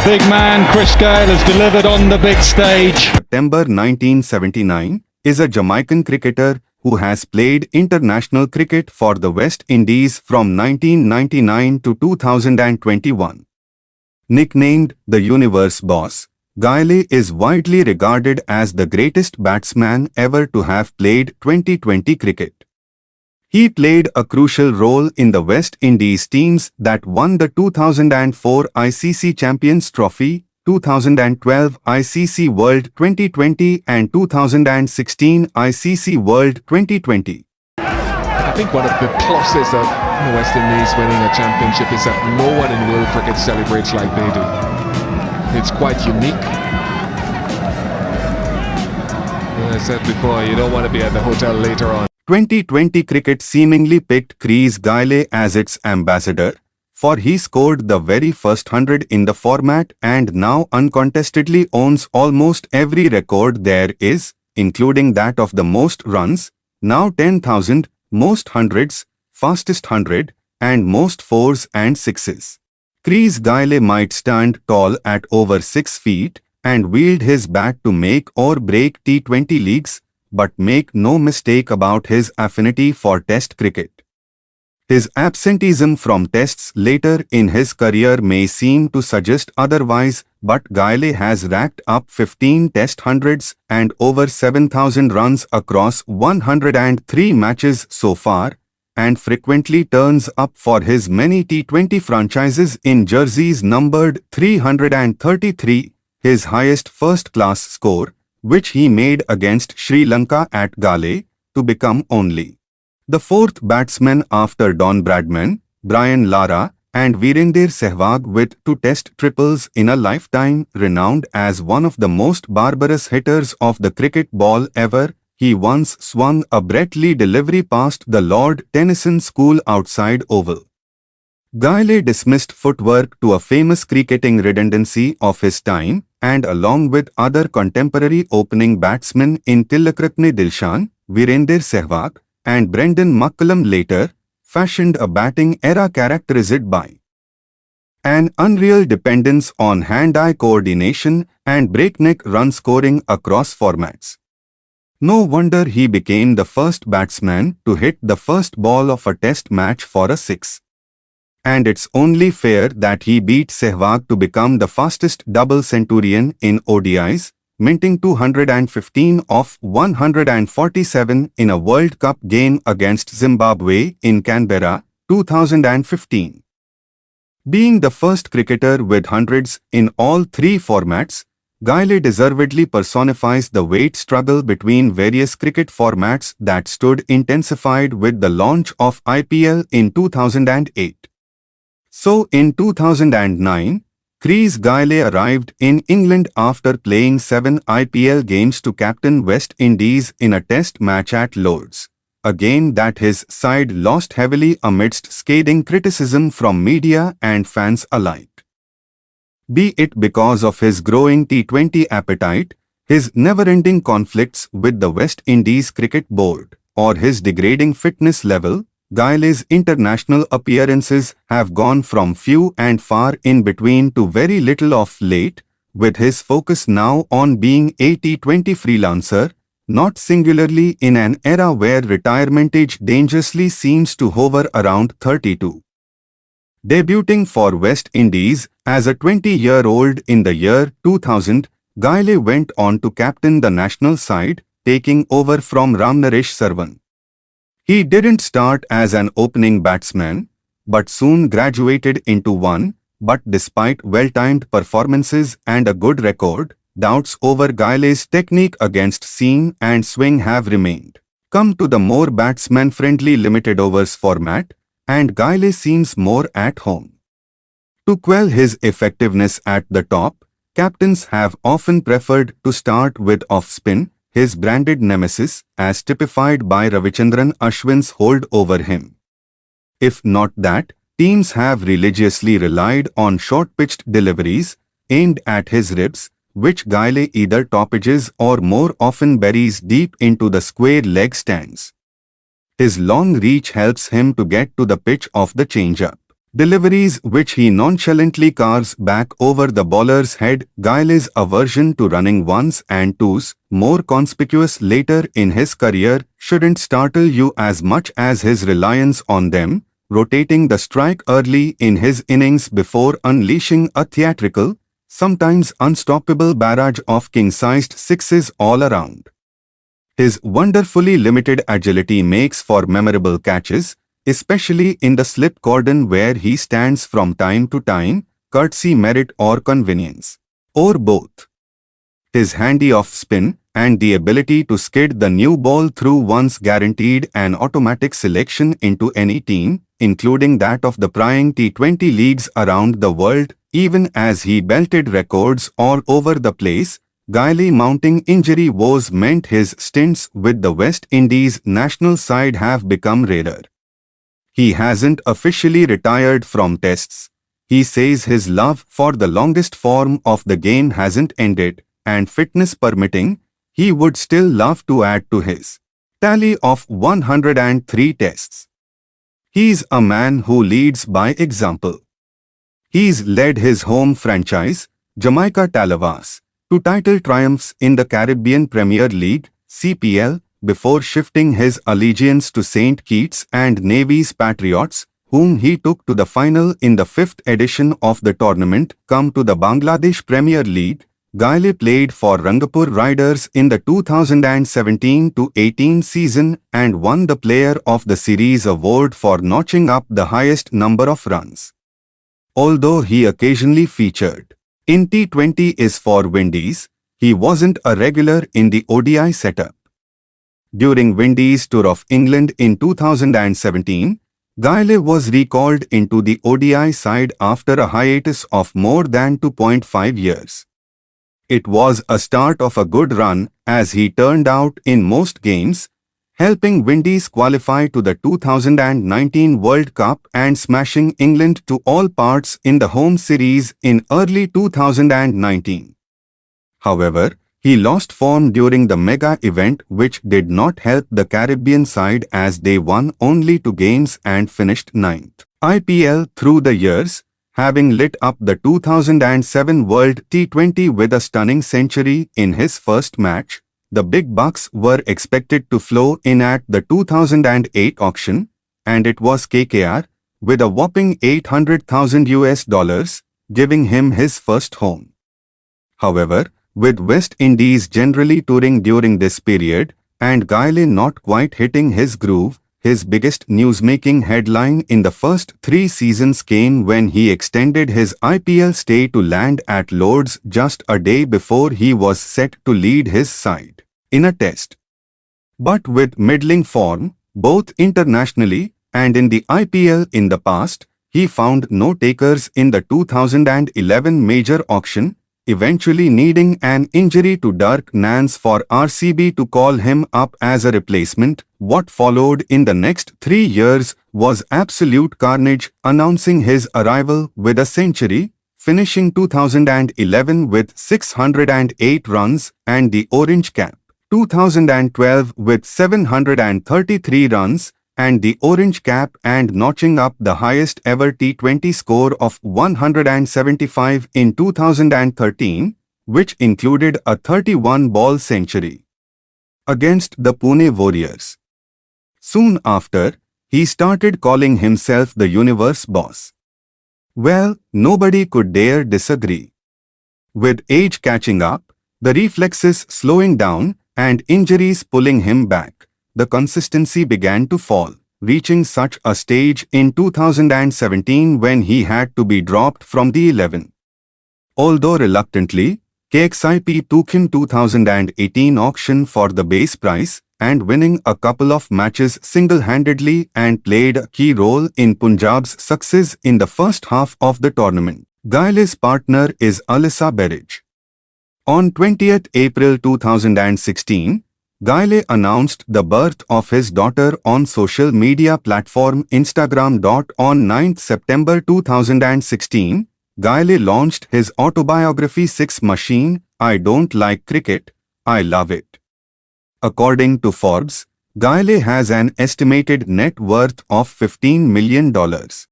big man Chris Gayle has delivered on the big stage. September 1979 is a Jamaican cricketer who has played international cricket for the West Indies from 1999 to 2021. Nicknamed the Universe Boss, Gayle is widely regarded as the greatest batsman ever to have played T20 cricket. He played a crucial role in the West Indies teams that won the 2004 ICC Champions Trophy, 2012 ICC World T20 and 2016 ICC World T20. I think one of the pluses of the West Indies winning a championship is that no one in world cricket celebrates like they do. It's quite unique. As I said before, you don't want to be at the hotel later on. 2020 cricket seemingly picked Chris Gayle as its ambassador, for he scored the very first 100 in the format and now uncontestedly owns almost every record there is, including that of the most runs, now 10,000, most hundreds, fastest 100, and most fours and sixes. Chris Gayle might stand tall at over 6 feet and wield his bat to make or break T20 leagues, but make no mistake about his affinity for Test cricket. His absenteeism from Tests later in his career may seem to suggest otherwise, but Gayle has racked up 15 Test hundreds and over 7,000 runs across 103 matches so far, and frequently turns up for his many T20 franchises in jerseys numbered 333, his highest first-class score, which he made against Sri Lanka at Galle, to become only the fourth batsman after Don Bradman, Brian Lara, and Virender Sehwag with 2 Test triples in a lifetime. Renowned as one of the most barbarous hitters of the cricket ball ever, he once swung a Brett Lee delivery past the Lord Tennyson School outside Oval. Gayle dismissed footwork to a famous cricketing redundancy of his time, and along with other contemporary opening batsmen in Tilakratne Dilshan, Virender Sehwag, and Brendan McCullum later, fashioned a batting era characterized by an unreal dependence on hand-eye coordination and breakneck run scoring across formats. No wonder he became the first batsman to hit the first ball of a Test match for a 6. And it's only fair that he beat Sehwag to become the fastest double centurion in ODIs, minting 215 of 147 in a World Cup game against Zimbabwe in Canberra, 2015. Being the first cricketer with hundreds in all 3 formats, Gayle deservedly personifies the weight struggle between various cricket formats that stood intensified with the launch of IPL in 2008. So in 2009, Chris Gayle arrived in England after playing 7 IPL games to captain West Indies in a Test match at Lord's, a game that his side lost heavily amidst scathing criticism from media and fans alike. Be it because of his growing T20 appetite, his never-ending conflicts with the West Indies Cricket Board, or his degrading fitness level, Gayle's international appearances have gone from few and far in between to very little of late, with his focus now on being a T20 freelancer, not singularly in an era where retirement age dangerously seems to hover around 32. Debuting for West Indies as a 20-year-old in the year 2000, Gayle went on to captain the national side, taking over from Ramnaresh Sarwan. He didn't start as an opening batsman, but soon graduated into one, but despite well-timed performances and a good record, doubts over Gayle's technique against seam and swing have remained. Come to the more batsman-friendly limited overs format, and Gayle seems more at home. To quell his effectiveness at the top, captains have often preferred to start with off-spin, his branded nemesis, as typified by Ravichandran Ashwin's hold over him. If not that, teams have religiously relied on short-pitched deliveries aimed at his ribs, which Gayle either toppages or more often buries deep into the square leg stands. His long reach helps him to get to the pitch of the change-up. deliveries which he nonchalantly carves back over the bowler's head. Gayle's aversion to running ones and twos, more conspicuous later in his career, shouldn't startle you as much as his reliance on them, rotating the strike early in his innings before unleashing a theatrical, sometimes unstoppable barrage of king-sized sixes all around. His wonderfully limited agility makes for memorable catches, especially in the slip cordon where he stands from time to time, courtesy, merit or convenience, or both. His handy off spin and the ability to skid the new ball through once guaranteed an automatic selection into any team, including that of the prying T20 leagues around the world, even as he belted records all over the place. Gayle mounting injury woes meant his stints with the West Indies national side have become rarer. He hasn't officially retired from tests. He says his love for the longest form of the game hasn't ended, and fitness permitting, he would still love to add to his tally of 103 tests. He's a man who leads by example. He's led his home franchise, Jamaica Talavas, to title triumphs in the Caribbean Premier League, CPL, before shifting his allegiance to St. Kitts and Nevis Patriots, whom he took to the final in the 5th edition of the tournament. Come to the Bangladesh Premier League, Gayle played for Rangapur Riders in the 2017-18 season and won the Player of the Series award for notching up the highest number of runs. Although he occasionally featured in T20s for Windies, he wasn't a regular in the ODI setup. During Windies Tour of England in 2017, Gayle was recalled into the ODI side after a hiatus of more than 2.5 years. It was a start of a good run as he turned out in most games, helping Windies qualify to the 2019 World Cup and smashing England to all parts in the home series in early 2019. However, he lost form during the mega event, which did not help the Caribbean side as they won only 2 games and finished 9th IPL through the years, having lit up the 2007 World T20 with a stunning century in his first match. The big bucks were expected to flow in at the 2008 auction, and it was KKR, with a whopping $800,000, giving him his first home. However, with West Indies generally touring during this period, and Gayle not quite hitting his groove, his biggest newsmaking headline in the first 3 seasons came when he extended his IPL stay to land at Lord's just a day before he was set to lead his side in a test. But with middling form, both internationally and in the IPL in the past, he found no takers in the 2011 major auction, eventually needing an injury to Dirk Nance for RCB to call him up as a replacement. What followed in the next 3 years was absolute carnage, announcing his arrival with a century, finishing 2011 with 608 runs and the orange cap, 2012 with 733 runs and the orange cap, and notching up the highest ever T20 score of 175 in 2013, which included a 31-ball century against the Pune Warriors. Soon after, he started calling himself the universe boss. Well, nobody could dare disagree. With age catching up, the reflexes slowing down, and injuries pulling him back, the consistency began to fall, reaching such a stage in 2017 when he had to be dropped from the 11. Although reluctantly, KXIP took him 2018 auction for the base price, and winning a couple of matches single-handedly and played a key role in Punjab's success in the first half of the tournament. Gayle's partner is Alyssa Berridge. On 20th April 2016, Gayle announced the birth of his daughter on social media platform Instagram. On 9th September 2016, Gayle launched his autobiography 6 Machine, I Don't Like Cricket, I Love It. According to Forbes, Gayle has an estimated net worth of $15 million.